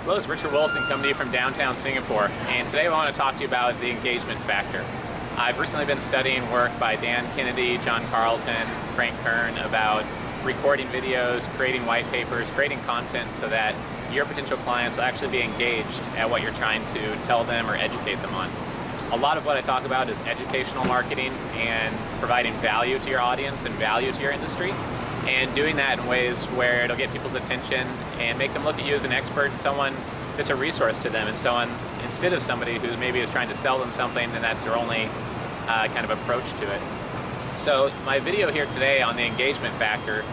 Hello, it's Richard Wilson coming to you from downtown Singapore, and today I want to talk to you about the engagement factor. I've recently been studying work by Dan Kennedy, John Carlton, Frank Kern about recording videos, creating white papers, creating content so that your potential clients will actually be engaged at what you're trying to tell them or educate them on. A lot of what I talk about is educational marketing and providing value to your audience and value to your industry, and doing that in ways where it'll get people's attention and make them look at you as an expert and someone that's a resource to them, and so on, instead of somebody who maybe is trying to sell them something and that's their only kind of approach to it. So my video here today on the engagement factor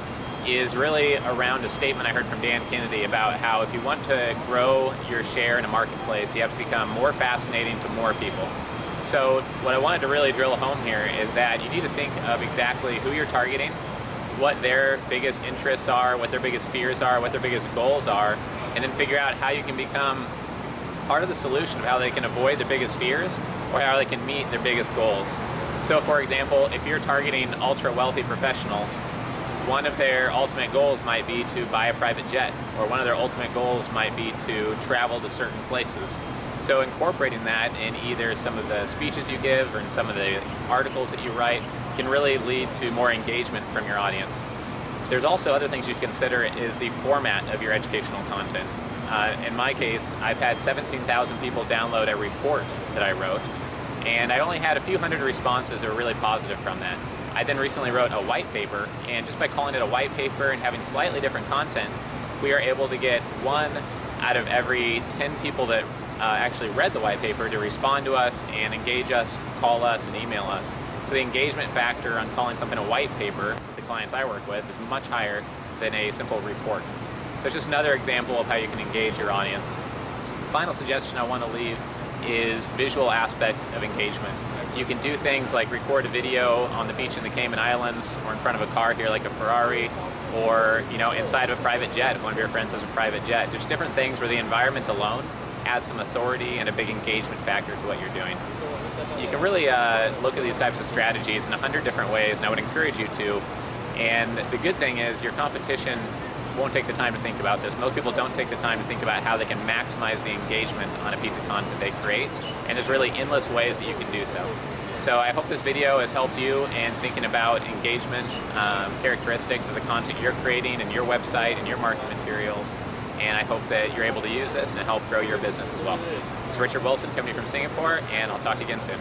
is really around a statement I heard from Dan Kennedy about how if you want to grow your share in a marketplace, you have to become more fascinating to more people. So what I wanted to really drill home here is that you need to think of exactly who you're targeting, what their biggest interests are, what their biggest fears are, what their biggest goals are, and then figure out how you can become part of the solution of how they can avoid their biggest fears or how they can meet their biggest goals. So for example, if you're targeting ultra-wealthy professionals, one of their ultimate goals might be to buy a private jet, or one of their ultimate goals might be to travel to certain places. So incorporating that in either some of the speeches you give or in some of the articles that you write can really lead to more engagement from your audience. There's also other things you consider is the format of your educational content. In my case, I've had 17,000 people download a report that I wrote, and I only had a few hundred responses that were really positive from that. I then recently wrote a white paper, and just by calling it a white paper and having slightly different content, we are able to get 1 out of every 10 people that actually read the white paper to respond to us and engage us, call us, and email us. So the engagement factor on calling something a white paper, the clients I work with, is much higher than a simple report. So it's just another example of how you can engage your audience. The final suggestion I want to leave is visual aspects of engagement. You can do things like record a video on the beach in the Cayman Islands, or in front of a car here like a Ferrari, or inside of a private jet if one of your friends has a private jet. There's different things where the environment alone adds some authority and a big engagement factor to what you're doing. You can really look at these types of strategies in 100 different ways, and I would encourage you to. And the good thing is your competition won't take the time to think about this. Most people don't take the time to think about how they can maximize the engagement on a piece of content they create, and there's really endless ways that you can do so. So I hope this video has helped you in thinking about engagement, characteristics of the content you're creating and your website and your marketing materials, and I hope that you're able to use this and help grow your business as well. It's Richard Wilson coming from Singapore, and I'll talk to you again soon.